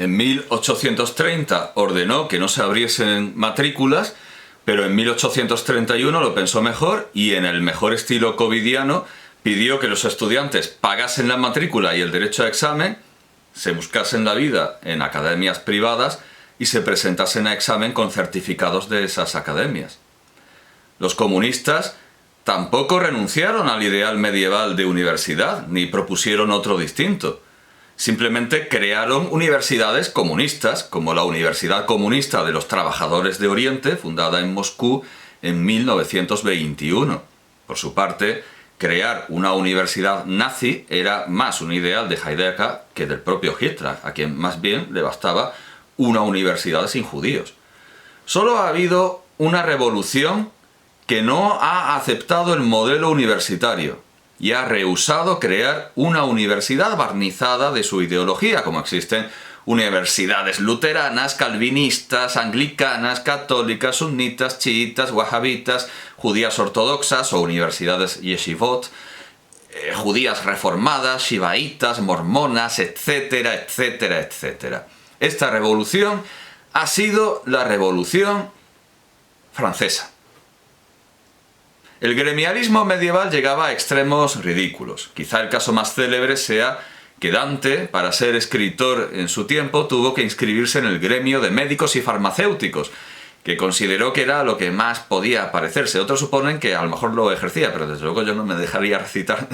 En 1830 ordenó que no se abriesen matrículas, pero en 1831 lo pensó mejor y en el mejor estilo covidiano pidió que los estudiantes pagasen la matrícula y el derecho a examen, se buscasen la vida en academias privadas y se presentasen a examen con certificados de esas academias. Los comunistas tampoco renunciaron al ideal medieval de universidad, ni propusieron otro distinto. Simplemente crearon universidades comunistas, como la Universidad Comunista de los Trabajadores de Oriente, fundada en Moscú en 1921. Por su parte, crear una universidad nazi era más un ideal de Heidegger que del propio Hitler, a quien más bien le bastaba una universidad sin judíos. Solo ha habido una revolución que no ha aceptado el modelo universitario y ha rehusado crear una universidad barnizada de su ideología, como existen universidades luteranas, calvinistas, anglicanas, católicas, sunitas, chiitas, wahabitas, judías ortodoxas o universidades yeshivot, judías reformadas, shivaítas, mormonas, etcétera, etcétera, etcétera. Esta revolución ha sido la Revolución Francesa. El gremialismo medieval llegaba a extremos ridículos. Quizá el caso más célebre sea que Dante, para ser escritor en su tiempo, tuvo que inscribirse en el gremio de médicos y farmacéuticos, que consideró que era lo que más podía parecerse. Otros suponen que a lo mejor lo ejercía, pero desde luego yo no me dejaría recitar,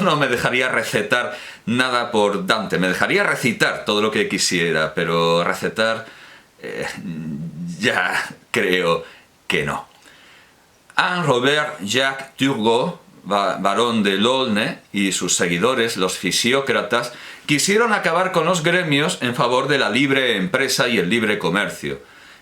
no me dejaría recetar nada por Dante. Me dejaría recitar todo lo que quisiera, pero recetar ya creo que no. Anne-Robert Jacques Turgot, barón de Laulne, y sus seguidores, los fisiócratas, quisieron acabar con los gremios en favor de la libre empresa y el libre comercio.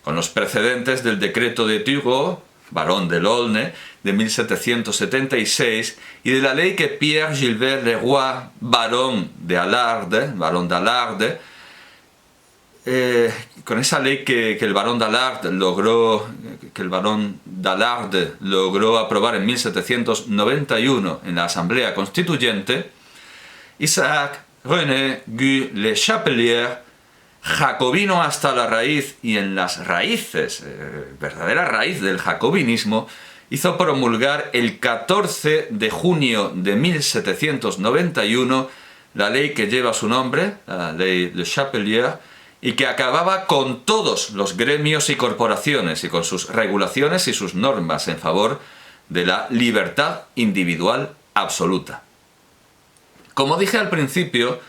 Con los precedentes del decreto de Turgot, barón de Laulne, de 1776, y de la ley que Pierre Gilbert Leroy, barón de Allarde, con esa ley que el barón d'Allarde logró aprobar en 1791 en la Asamblea Constituyente, Isaac René Gu Le Chapelier, jacobino hasta la raíz y en las raíces, verdadera raíz del jacobinismo, hizo promulgar el 14 de junio de 1791 la ley que lleva su nombre, la ley Le Chapelier, y que acababa con todos los gremios y corporaciones y con sus regulaciones y sus normas en favor de la libertad individual absoluta. Como dije al principio,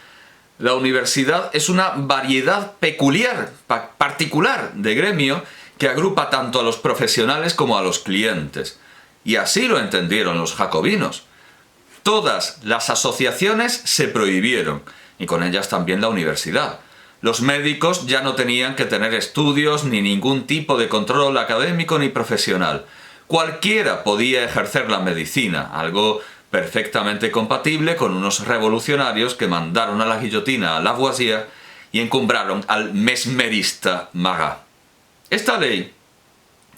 la universidad es una variedad peculiar, particular de gremio que agrupa tanto a los profesionales como a los clientes. Y así lo entendieron los jacobinos. Todas las asociaciones se prohibieron, y con ellas también la universidad. Los médicos ya no tenían que tener estudios ni ningún tipo de control académico ni profesional. Cualquiera podía ejercer la medicina, algo perfectamente compatible con unos revolucionarios que mandaron a la guillotina a Lavoisier y encumbraron al mesmerista Marat. Esta ley,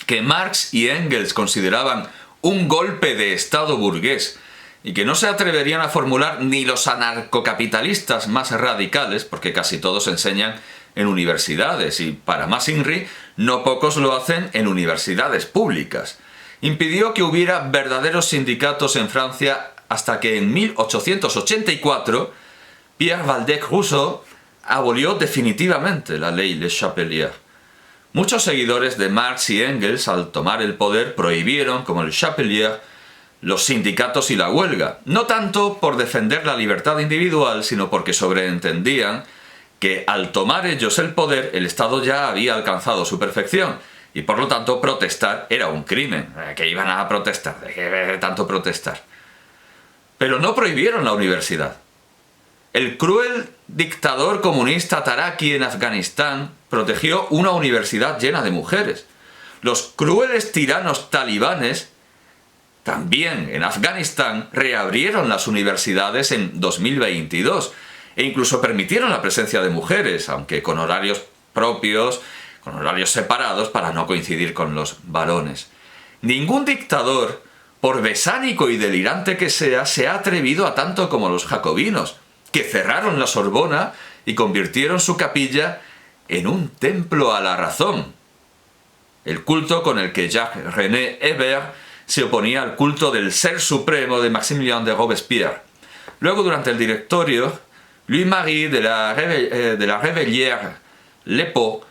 que Marx y Engels consideraban un golpe de Estado burgués, y que no se atreverían a formular ni los anarcocapitalistas más radicales, porque casi todos enseñan en universidades, y para más INRI, no pocos lo hacen en universidades públicas. Impidió que hubiera verdaderos sindicatos en Francia hasta que en 1884 Pierre Waldeck-Rousseau abolió definitivamente la ley Le Chapelier. Muchos seguidores de Marx y Engels, al tomar el poder, prohibieron, como Le Chapelier, los sindicatos y la huelga, no tanto por defender la libertad individual, sino porque sobreentendían que al tomar ellos el poder, el Estado ya había alcanzado su perfección, y por lo tanto protestar era un crimen. ¿Qué iban a protestar? ¿De qué tanto protestar? Pero no prohibieron la universidad. El cruel dictador comunista Taraki en Afganistán protegió una universidad llena de mujeres. Los crueles tiranos talibanes también en Afganistán reabrieron las universidades en 2022 e incluso permitieron la presencia de mujeres, aunque con horarios propios, con horarios separados para no coincidir con los varones. Ningún dictador, por besánico y delirante que sea, se ha atrevido a tanto como los jacobinos, que cerraron la Sorbona y convirtieron su capilla en un templo a la razón. El culto con el que Jacques-René Hébert se oponía al culto del ser supremo de Maximilien de Robespierre. Luego, durante el directorio, Louis-Marie de la Réveillère-Lepaut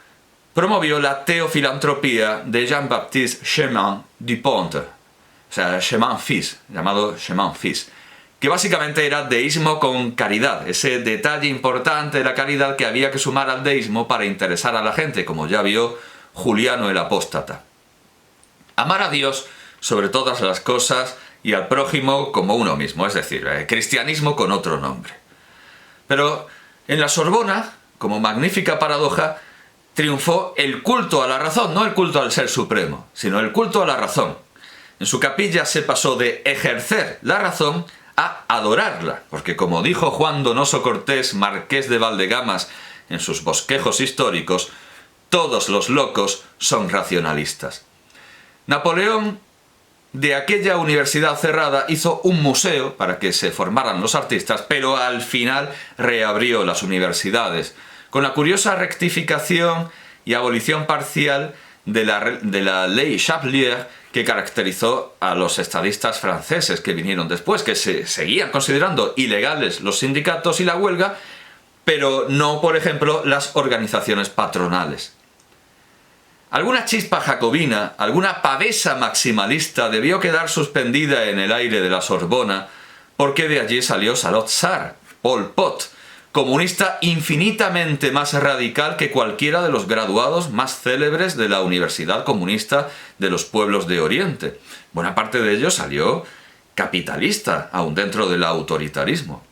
promovió la teofilantropía de Jean-Baptiste Chemin du Pont, o sea, Chemin Fils, llamado Chemin Fils, que básicamente era deísmo con caridad, ese detalle importante de la caridad que había que sumar al deísmo para interesar a la gente, como ya vio Juliano el Apóstata. Amar a Dios sobre todas las cosas y al prójimo como uno mismo, es decir, cristianismo con otro nombre. Pero en la Sorbona, como magnífica paradoja, triunfó el culto a la razón, no el culto al ser supremo, sino el culto a la razón. En su capilla se pasó de ejercer la razón a adorarla, porque como dijo Juan Donoso Cortés, marqués de Valdegamas, en sus bosquejos históricos, todos los locos son racionalistas. Napoleón, de aquella universidad cerrada, hizo un museo para que se formaran los artistas, pero al final reabrió las universidades, con la curiosa rectificación y abolición parcial de la ley Chapelier que caracterizó a los estadistas franceses que vinieron después, que se seguían considerando ilegales los sindicatos y la huelga, pero no, por ejemplo, las organizaciones patronales. Alguna chispa jacobina, alguna pavesa maximalista debió quedar suspendida en el aire de la Sorbona, porque de allí salió Salazar, Pol Pot, comunista infinitamente más radical que cualquiera de los graduados más célebres de la Universidad Comunista de los Pueblos de Oriente. Buena parte de ello salió capitalista, aún dentro del autoritarismo.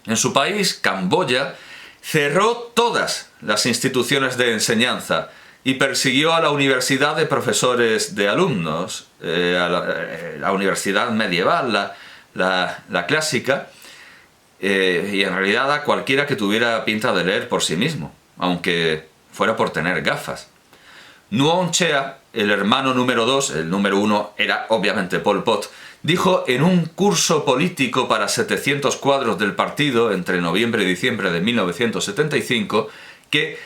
En su país, Camboya, cerró todas las instituciones de enseñanza y persiguió a la universidad de profesores de alumnos, la universidad medieval, la clásica, y en realidad a cualquiera que tuviera pinta de leer por sí mismo, aunque fuera por tener gafas. Nuon Chea, el hermano número 2, el número 1 era obviamente Pol Pot, dijo en un curso político para 700 cuadros del partido entre noviembre y diciembre de 1975 que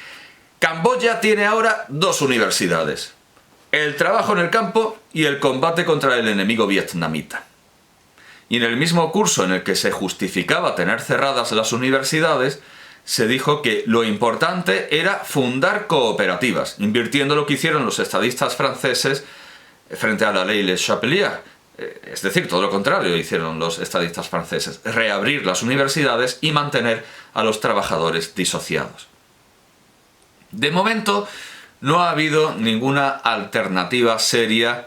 Camboya tiene ahora 2 universidades: el trabajo en el campo y el combate contra el enemigo vietnamita. Y en el mismo curso en el que se justificaba tener cerradas las universidades, se dijo que lo importante era fundar cooperativas, invirtiendo lo que hicieron los estadistas franceses frente a la ley Le Chapelier. Es decir, todo lo contrario hicieron los estadistas franceses: reabrir las universidades y mantener a los trabajadores disociados. De momento, no ha habido ninguna alternativa seria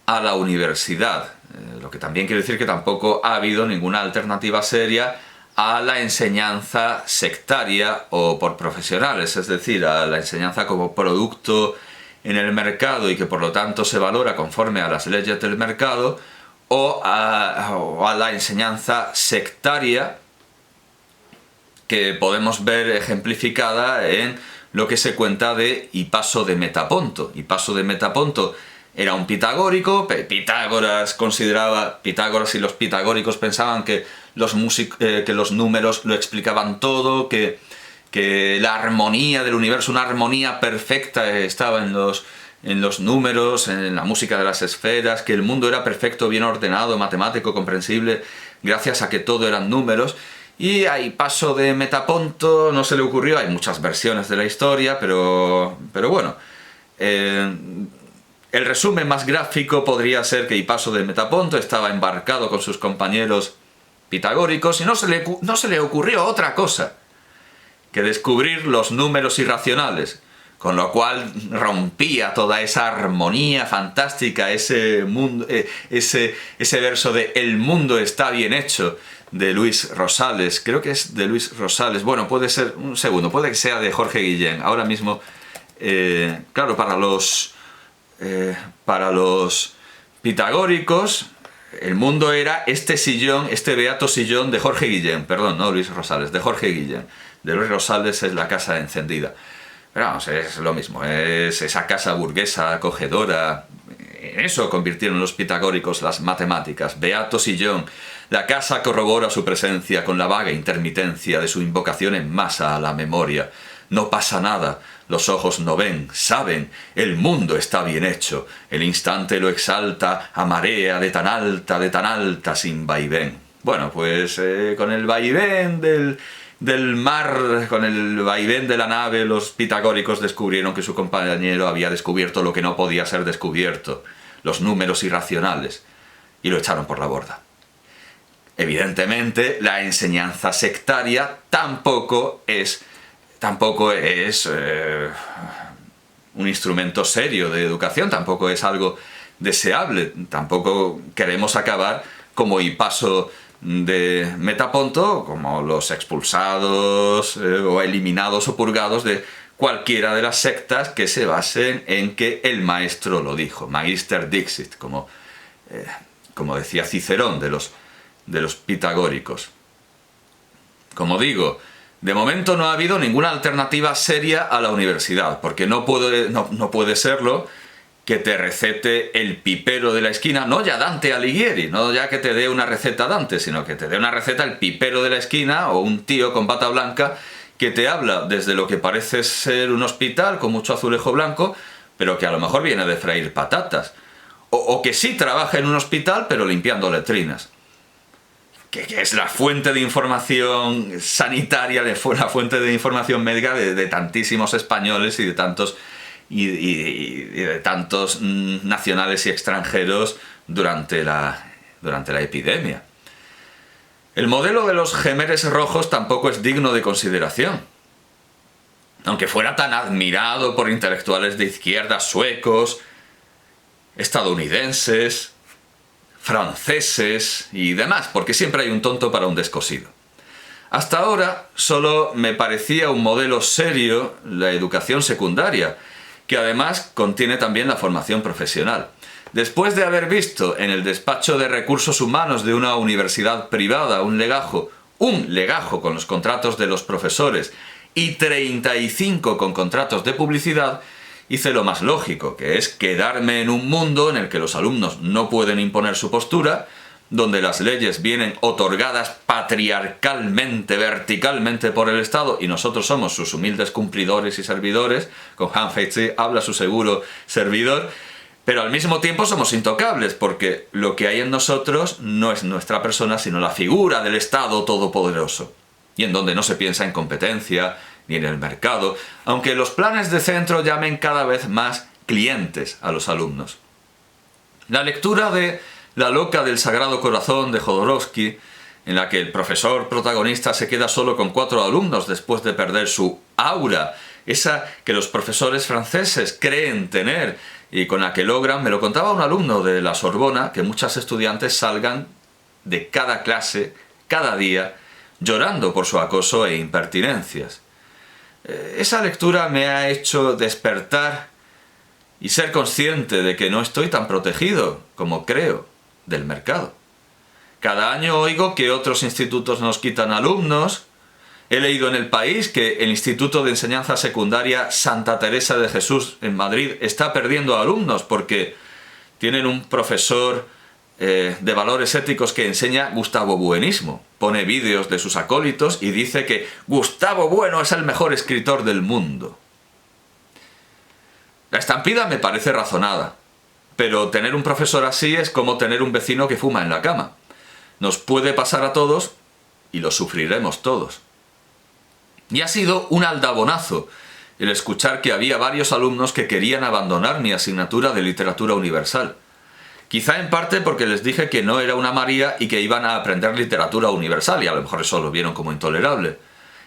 a la universidad, lo que también quiere decir que tampoco ha habido ninguna alternativa seria a la enseñanza sectaria o por profesionales, es decir, a la enseñanza como producto en el mercado y que por lo tanto se valora conforme a las leyes del mercado, o a la enseñanza sectaria que podemos ver ejemplificada en lo que se cuenta de Hipaso de Metaponto. Hipaso de Metaponto era un pitagórico. Pitágoras y los pitagóricos pensaban que los números lo explicaban todo, que la armonía del universo, una armonía perfecta estaba en los números, en la música de las esferas, que el mundo era perfecto, bien ordenado, matemático, comprensible, gracias a que todo eran números. Y a Hipaso de Metaponto no se le ocurrió, hay muchas versiones de la historia, pero bueno, el resumen más gráfico podría ser que Hipaso de Metaponto estaba embarcado con sus compañeros pitagóricos y no se le ocurrió otra cosa que descubrir los números irracionales, con lo cual rompía toda esa armonía fantástica, ese verso de "el mundo está bien hecho", de Luis Rosales. Creo que es de Luis Rosales. Bueno, puede ser, un segundo, puede que sea de Jorge Guillén. Ahora mismo, claro, para los pitagóricos, el mundo era este sillón, este beato sillón de Jorge Guillén. Perdón, no Luis Rosales, de Jorge Guillén. De Luis Rosales es La casa encendida. Pero vamos, es lo mismo, es esa casa burguesa, acogedora, En eso convirtieron los pitagóricos las matemáticas. Beato Sillón, la casa corrobora su presencia con la vaga intermitencia de su invocación en masa a la memoria. No pasa nada, los ojos no ven, saben, el mundo está bien hecho, el instante lo exalta a marea de tan alta, sin vaivén. Bueno, pues con el vaivén del mar, con el vaivén de la nave, los pitagóricos descubrieron que su compañero había descubierto lo que no podía ser descubierto, los números irracionales, y lo echaron por la borda. Evidentemente, la enseñanza sectaria tampoco es un instrumento serio de educación, tampoco es algo deseable, tampoco queremos acabar como Hipaso de Metaponto, como los expulsados o eliminados o purgados de cualquiera de las sectas que se basen en que el maestro lo dijo, Magister Dixit, como decía Cicerón de los pitagóricos. Como digo, de momento no ha habido ninguna alternativa seria a la universidad, porque no puede serlo que te recete el pipero de la esquina, no ya Dante Alighieri, no ya que te dé una receta Dante, sino que te dé una receta el pipero de la esquina o un tío con bata blanca que te habla desde lo que parece ser un hospital con mucho azulejo blanco, pero que a lo mejor viene de freír patatas, o que sí trabaja en un hospital pero limpiando letrinas. Que es la fuente de información sanitaria, la fuente de información médica de tantísimos españoles y de tantos nacionales y extranjeros durante la epidemia. El modelo de los Gemeres Rojos tampoco es digno de consideración. Aunque fuera tan admirado por intelectuales de izquierda suecos, estadounidenses, franceses y demás, porque siempre hay un tonto para un descosido. Hasta ahora solo me parecía un modelo serio la educación secundaria, que además contiene también la formación profesional. Después de haber visto en el despacho de recursos humanos de una universidad privada un legajo con los contratos de los profesores y 35 con contratos de publicidad, hice lo más lógico, que es quedarme en un mundo en el que los alumnos no pueden imponer su postura, donde las leyes vienen otorgadas patriarcalmente, verticalmente por el Estado, y nosotros somos sus humildes cumplidores y servidores, con Hans Heitze habla su seguro servidor, pero al mismo tiempo somos intocables, porque lo que hay en nosotros no es nuestra persona, sino la figura del Estado todopoderoso, y en donde no se piensa en competencia, ni en el mercado, aunque los planes de centro llamen cada vez más clientes a los alumnos. La lectura de La loca del Sagrado Corazón de Jodorowsky, en la que el profesor protagonista se queda solo con 4 alumnos después de perder su aura, esa que los profesores franceses creen tener y con la que logran, me lo contaba un alumno de la Sorbona, que muchas estudiantes salgan de cada clase, cada día, llorando por su acoso e impertinencias. Esa lectura me ha hecho despertar y ser consciente de que no estoy tan protegido como creo del mercado. Cada año oigo que otros institutos nos quitan alumnos. He leído en El País que el Instituto de Enseñanza Secundaria Santa Teresa de Jesús en Madrid está perdiendo alumnos porque tienen un profesor de valores éticos que enseña Gustavo Buenismo. Pone vídeos de sus acólitos y dice que Gustavo Bueno es el mejor escritor del mundo. La estampida me parece razonada, pero tener un profesor así es como tener un vecino que fuma en la cama. Nos puede pasar a todos y lo sufriremos todos. Y ha sido un aldabonazo el escuchar que había varios alumnos que querían abandonar mi asignatura de literatura universal. Quizá en parte porque les dije que no era una María y que iban a aprender literatura universal, y a lo mejor eso lo vieron como intolerable.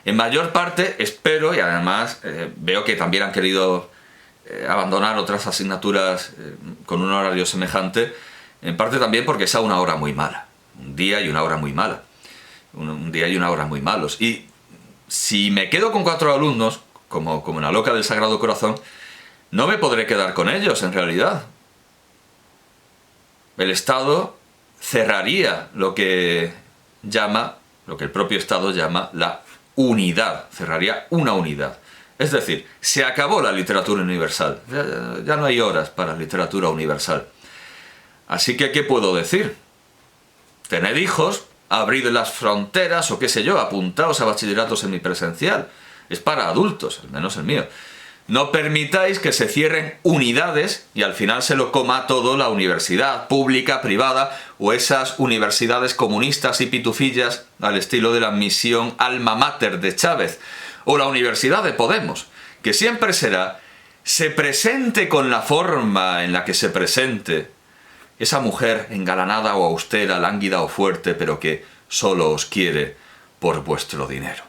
En mayor parte espero, y además veo que también han querido abandonar otras asignaturas con un horario semejante, en parte también porque es a una hora muy mala. Un día y una hora muy mala. Un día y una hora muy malos. Y si me quedo con 4 alumnos, como en la loca del Sagrado Corazón, no me podré quedar con ellos en realidad. El Estado cerraría lo que el propio Estado llama la unidad, cerraría una unidad. Es decir, se acabó la literatura universal, ya no hay horas para literatura universal. Así que, ¿qué puedo decir? Tened hijos, abrid las fronteras o qué sé yo, apuntaos a bachilleratos semipresencial. Es para adultos, al menos el mío. No permitáis que se cierren unidades y al final se lo coma todo la universidad, pública, privada, o esas universidades comunistas y pitufillas al estilo de la misión Alma Mater de Chávez, o la Universidad de Podemos, que siempre será, se presente con la forma en la que se presente, esa mujer engalanada o austera, lánguida o fuerte, pero que solo os quiere por vuestro dinero.